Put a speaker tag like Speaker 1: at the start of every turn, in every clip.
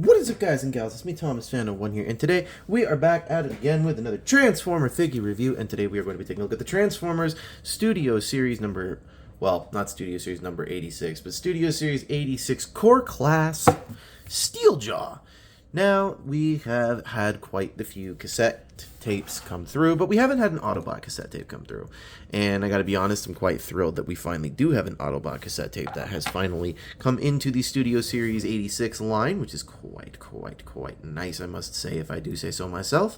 Speaker 1: What is up, guys and gals? It's me, Thomas Fan01 here, and today we are back at it again with another Transformer figure review, and today we are going to be taking a look at the Transformers Studio Series number, well, not Studio Series number 86, but Studio Series 86 Core Class Steeljaw. Now, we have had quite the few cassette tapes come through, but we haven't had an Autobot cassette tape come through. And I gotta be honest, I'm quite thrilled that we finally do have an Autobot cassette tape that has finally come into the Studio Series 86 line, which is quite nice, I must say, if I do say so myself.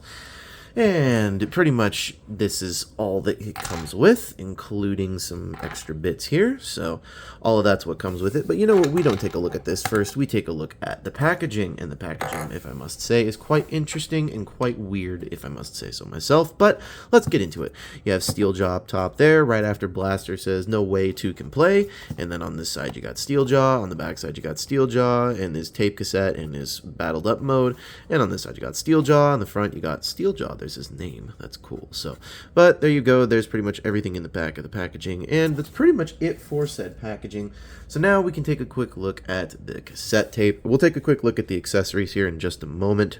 Speaker 1: And pretty much this is all that it comes with, including some extra bits here. So all of that's what comes with it. But you know what? We don't take a look at this first. We take a look at the packaging. And the packaging, if I must say, is quite interesting and quite weird, if I must say so myself. But let's get into it. You have Steeljaw up top there. Right after Blaster says, "No way 2 can play." And then on this side, you got Steeljaw. On the back side, you got Steeljaw and his tape cassette and his battled up mode. And on this side, you got Steeljaw. On the front, you got Steeljaw. There's his name. That's cool. So, but there you go. There's pretty much everything in the back of the packaging, and that's pretty much it for said packaging. So now we can take a quick look at the cassette tape. We'll take a quick look at the accessories here in just a moment.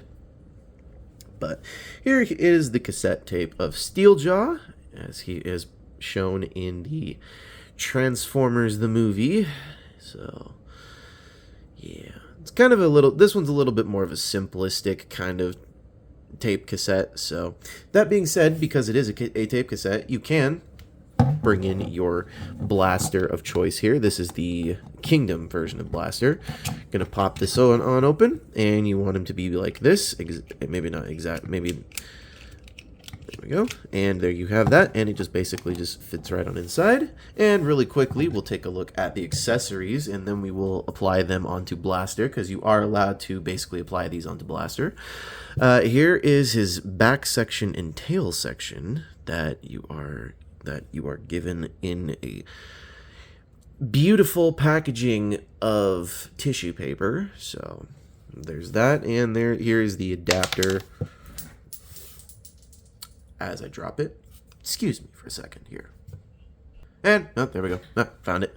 Speaker 1: But here is the cassette tape of Steeljaw, as he is shown in the Transformers the movie. So, yeah. It's kind of a little, this one's a little bit more of a simplistic kind of tape cassette. So that being said, because it is a tape cassette, you can bring in your blaster of choice here. This is the Kingdom version of Blaster. Gonna pop this on open, and you want him to be like this. Maybe not exact, maybe there we go, and there you have that, and it just basically just fits right on inside. And really quickly, we'll take a look at the accessories, and then we will apply them onto Blaster, because you are allowed to basically apply these onto Blaster. Here is his back section and tail section that you are given in a beautiful packaging of tissue paper. So there's that, and here is the adapter. As I drop it, excuse me for a second here, and oh, there we go. Found it.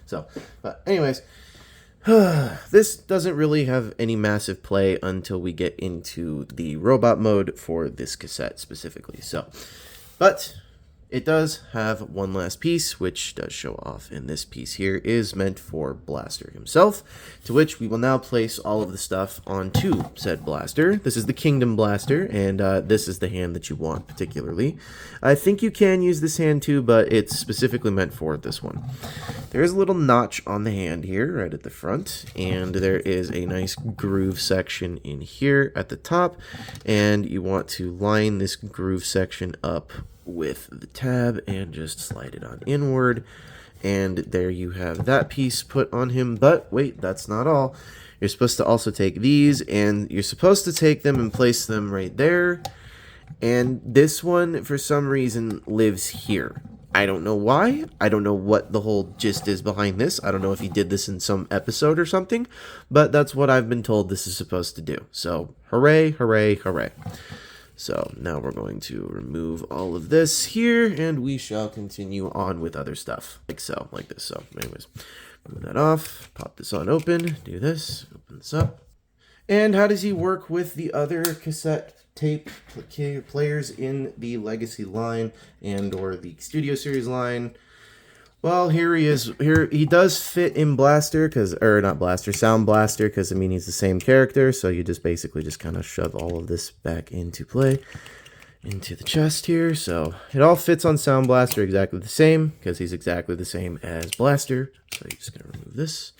Speaker 1: So, but anyways. This doesn't really have any massive play until we get into the robot mode for this cassette specifically. So, but it does have one last piece, which does show off, and this piece here is meant for Blaster himself, to which we will now place all of the stuff onto said Blaster. This is the Kingdom Blaster, and this is the hand that you want particularly. I think you can use this hand too, but it's specifically meant for this one. There is a little notch on the hand here, right at the front, and there is a nice groove section in here at the top, and you want to line this groove section up with the tab and just slide it on inward, and there you have that piece put on him. But wait, that's not all. You're supposed to also take these, and you're supposed to take them and place them right there, and this one for some reason lives here. I don't know why. I don't know what the whole gist is behind this. I don't know if he did this in some episode or something, but that's what I've been told this is supposed to do. So hooray, hooray, hooray. So now we're going to remove all of this here, and we shall continue on with other stuff, like so, like this. So anyways, move that off, pop this on open, do this, open this up. And how does he work with the other cassette tape players in the Legacy line and or the Studio Series line? Well, here he is. Here he does fit in Blaster, not Blaster, Sound Blaster, because I mean he's the same character. So you just basically just kind of shove all of this back into play, into the chest here. So it all fits on Sound Blaster exactly the same, because he's exactly the same as Blaster. So you're just gonna remove this,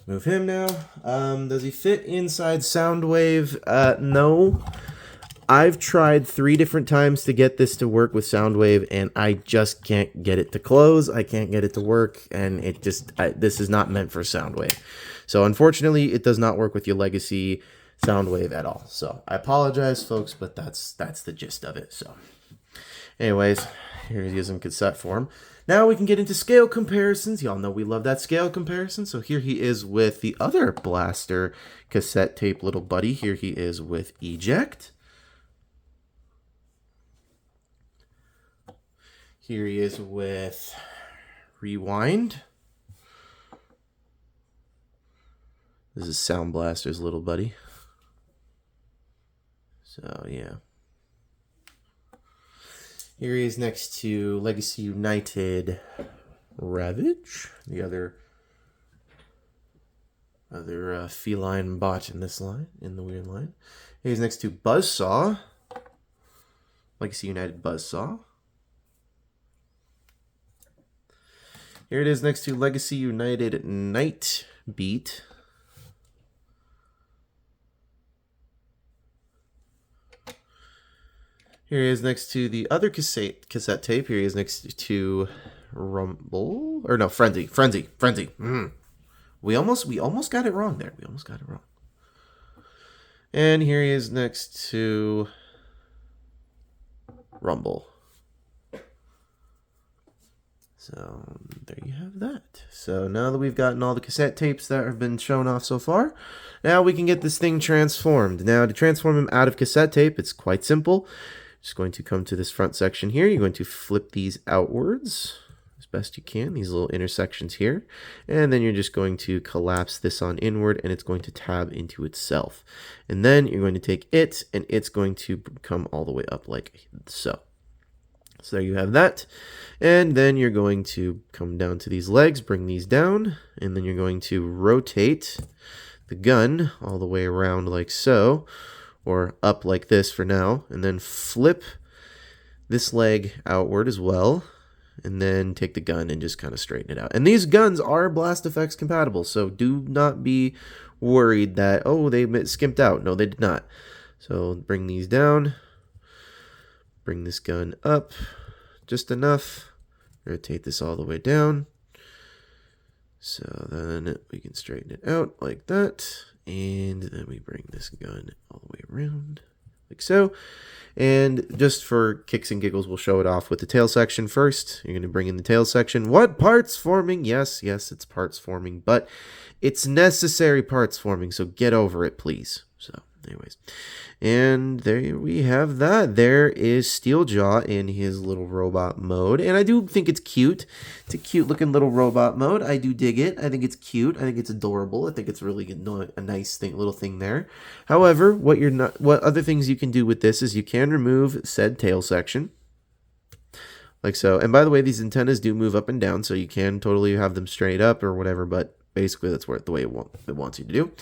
Speaker 1: move him now. Does he fit inside Soundwave? No. I've tried 3 different times to get this to work with Soundwave, and I just can't get it to close. I can't get it to work, and it just, this is not meant for Soundwave. So unfortunately, it does not work with your Legacy Soundwave at all. So I apologize, folks, but that's the gist of it. So anyways, here he is in cassette form. Now we can get into scale comparisons. Y'all know we love that scale comparison. So here he is with the other Blaster cassette tape little buddy. Here he is with Eject. Here he is with Rewind. This is Sound Blaster's little buddy. So, yeah. Here he is next to Legacy United Ravage, the other feline bot in this line, in the weird line. Here's next to Buzzsaw, Legacy United Buzzsaw. Here it is next to Legacy United Night Beat. Here he is next to the other cassette tape. Here he is next to Rumble, or no, Frenzy. We almost got it wrong there. We almost got it wrong. And here he is next to Rumble. So there you have that. So now that we've gotten all the cassette tapes that have been shown off so far, now we can get this thing transformed. Now to transform him out of cassette tape, it's quite simple. Just going to come to this front section here. You're going to flip these outwards as best you can, these little intersections here. And then you're just going to collapse this on inward, and it's going to tab into itself. And then you're going to take it, and it's going to come all the way up like so. So there you have that. And then you're going to come down to these legs, bring these down, and then you're going to rotate the gun all the way around like so, or up like this for now, and then flip this leg outward as well, and then take the gun and just kind of straighten it out. And these guns are Blast Effects compatible, so do not be worried that, oh, they skimped out. No, they did not. So bring these down, bring this gun up just enough, rotate this all the way down, so then we can straighten it out like that. And then we bring this gun all the way around, like so. And just for kicks and giggles, we'll show it off with the tail section first. You're going to bring in the tail section. What? Parts forming? Yes, it's parts forming, but it's necessary parts forming, so get over it, please. So, anyways. And there we have that. There is Steeljaw in his little robot mode. And I do think it's cute. It's a cute looking little robot mode. I do dig it. I think it's cute. I think it's adorable. I think it's really a nice thing, little thing there. However, what other things you can do with this is you can remove said tail section. Like so. And by the way, these antennas do move up and down, so you can totally have them straight up or whatever, but basically that's the way it wants you to do.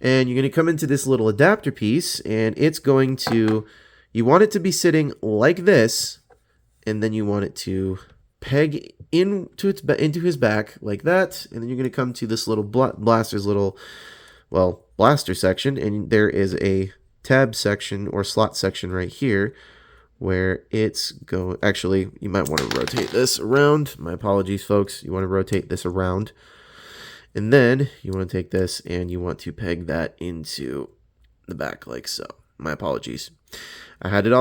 Speaker 1: And you're going to come into this little adapter piece, and it's going to, you want it to be sitting like this, and then you want it to peg into his back like that, and then you're going to come to this little blaster section, and there is a tab section or slot section right here where it's going, actually, you might want to rotate this around. My apologies, folks. You want to rotate this around. And then you want to take this and you want to peg that into the back like so. My apologies. I had it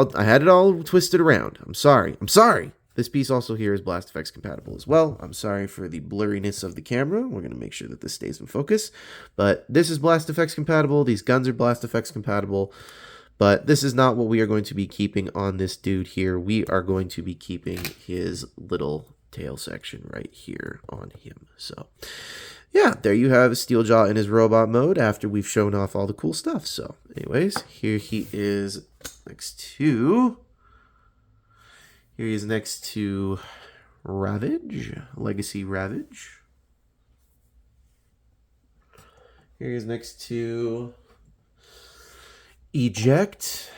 Speaker 1: all twisted around. I'm sorry. This piece also here is Blast Effects compatible as well. I'm sorry for the blurriness of the camera. We're going to make sure that this stays in focus. But this is Blast Effects compatible. These guns are Blast Effects compatible. But this is not what we are going to be keeping on this dude here. We are going to be keeping his little tail section right here on him. So yeah, there you have Steeljaw in his robot mode after we've shown off all the cool stuff. So anyways, here he is next to Ravage, Legacy Ravage. Here he is next to Eject.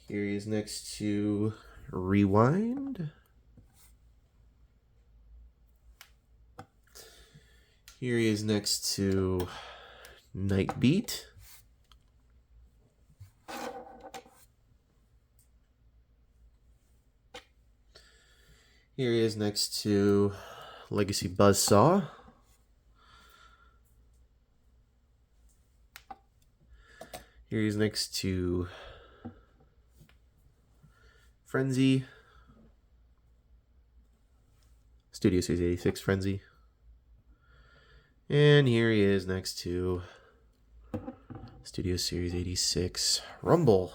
Speaker 1: Here he is next to Rewind. Here he is next to Night Beat. Here he is next to Legacy Buzzsaw. Here he is next to Frenzy. Studio Series 86 Frenzy. And here he is next to Studio Series 86 Rumble.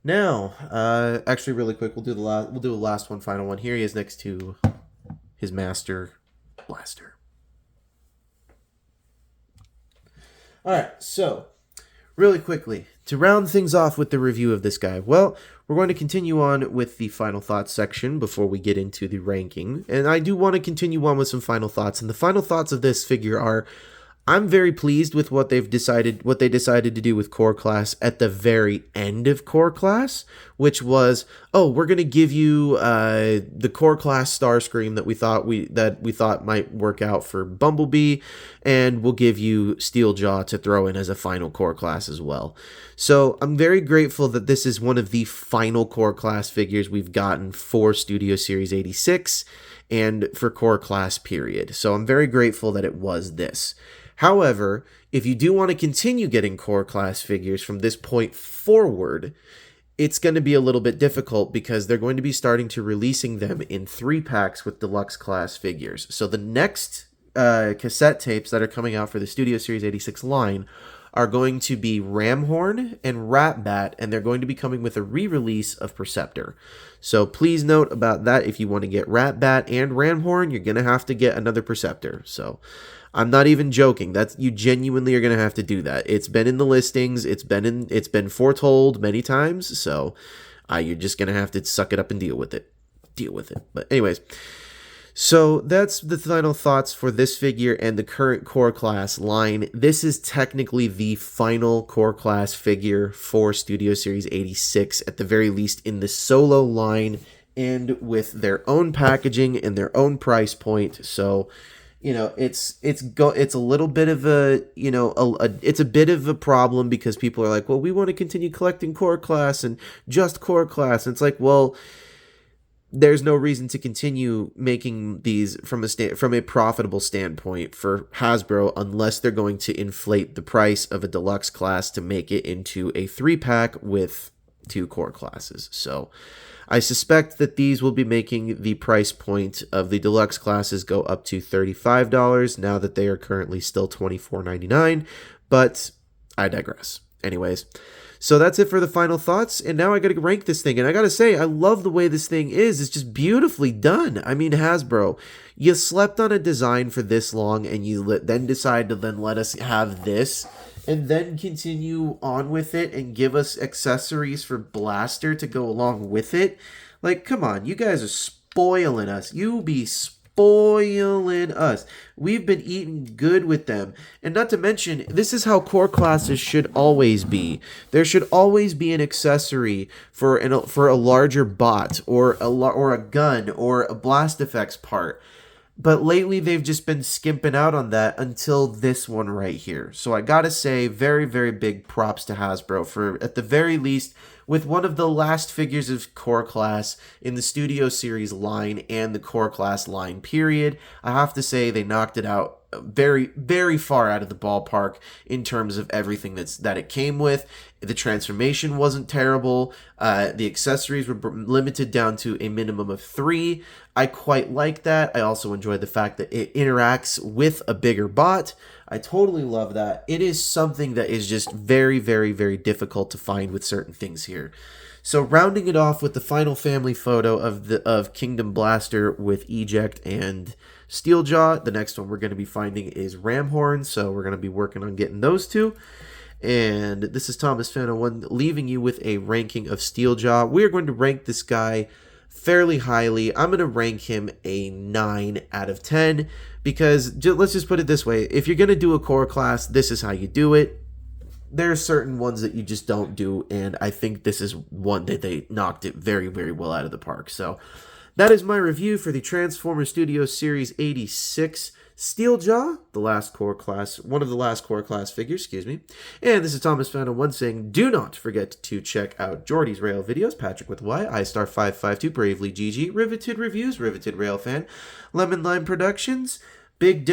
Speaker 1: Now, actually, really quick, we'll do a last one, final one. Here he is next to his master blaster. All right, so really quickly, to round things off with the review of this guy, well, we're going to continue on with the final thoughts section before we get into the ranking. And I do want to continue on with some final thoughts. And the final thoughts of this figure are, I'm very pleased with what they decided to do with Core Class at the very end of Core Class, which was, oh, we're gonna give you the Core Class Starscream that we thought might work out for Bumblebee, and we'll give you Steeljaw to throw in as a final Core Class as well. So I'm very grateful that this is one of the final Core Class figures we've gotten for Studio Series 86 and for Core Class period. So I'm very grateful that it was this. However, if you do want to continue getting Core Class figures from this point forward, it's going to be a little bit difficult because they're going to be starting to releasing them in 3-packs with Deluxe Class figures. So the next cassette tapes that are coming out for the Studio Series 86 line are going to be Ramhorn and Ratbat, and they're going to be coming with a re-release of Perceptor. So please note about that. If you want to get Ratbat and Ramhorn, you're going to have to get another Perceptor. So I'm not even joking. You genuinely are going to have to do that. It's been in the listings. It's been foretold many times. So you're just going to have to suck it up and deal with it. But anyways, so that's the final thoughts for this figure and the current Core Class line. This is technically the final Core Class figure for Studio Series 86, at the very least in the solo line, and with their own packaging and their own price point. So, you know, it's a little bit of a, you know, it's a bit of a problem because people are like, well, we want to continue collecting Core Class and just Core Class. And it's like, well, there's no reason to continue making these from a profitable standpoint for Hasbro unless they're going to inflate the price of a Deluxe Class to make it into a 3-pack with 2 Core Classes. So I suspect that these will be making the price point of the Deluxe Classes go up to $35 now that they are currently still $24.99, but I digress. Anyways, so that's it for the final thoughts, and now I gotta rank this thing, and I gotta say, I love the way this thing is. It's just beautifully done. I mean, Hasbro, you slept on a design for this long, and you then decide to then let us have this, and then continue on with it and give us accessories for Blaster to go along with it. Like, come on, you guys are spoiling us. You be spoiling us. We've been eating good with them. And not to mention, this is how Core Classes should always be. There should always be an accessory for a larger bot or a gun or a blast effects part. But lately, they've just been skimping out on that until this one right here. So I gotta say, very, very big props to Hasbro for, at the very least, with one of the last figures of Core Class in the Studio Series line and the Core Class line period. I have to say they knocked it out very, very far out of the ballpark in terms of everything that it came with. The transformation wasn't terrible. The accessories were limited down to a minimum of 3. I quite like that. I also enjoy the fact that it interacts with a bigger bot. I totally love that. It is something that is just very, very, very difficult to find with certain things here. So rounding it off with the final family photo of Kingdom Blaster with Eject and Steeljaw. The next one we're going to be finding is Ramhorn, so we're going to be working on getting those two. And this is Thomas Fan01 leaving you with a ranking of Steeljaw. We're going to rank this guy fairly highly. I'm going to rank him a 9 out of 10 because let's just put it this way. If you're going to do a Core Class, this is how you do it. There are certain ones that you just don't do, and I think this is one that they knocked it very, very well out of the park. So that is my review for the Transformers Studio Series 86 Steeljaw, the last Core Class, one of the last Core Class figures, excuse me. And this is Thomas Fan01 saying, do not forget to check out Jordy's Rail videos, Patrick with Y, iStar552, Bravely GG, Riveted Reviews, Riveted Railfan, Lemon Lime Productions, Big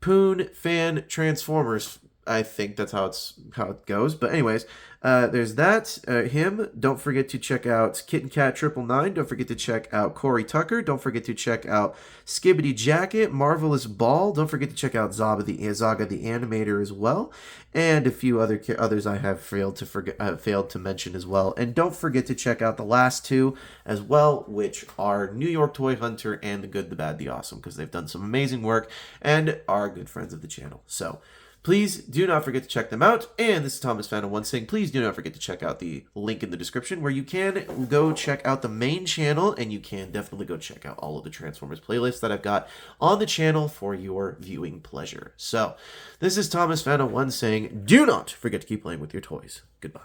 Speaker 1: Poon Fan Transformers I think that's how it goes. But anyways, there's that. Him. Don't forget to check out Kitten Cat 999. Don't forget to check out Corey Tucker. Don't forget to check out Skibbity Jacket, Marvelous Ball. Don't forget to check out Zaga the Animator as well, and a few others I have failed to mention as well. And don't forget to check out the last two as well, which are New York Toy Hunter and The Good, the Bad, the Awesome, because they've done some amazing work and are good friends of the channel. So please do not forget to check them out. And this is Thomas Phantom One saying, please do not forget to check out the link in the description where you can go check out the main channel, and you can definitely go check out all of the Transformers playlists that I've got on the channel for your viewing pleasure. So this is Thomas Phantom One saying, do not forget to keep playing with your toys. Goodbye.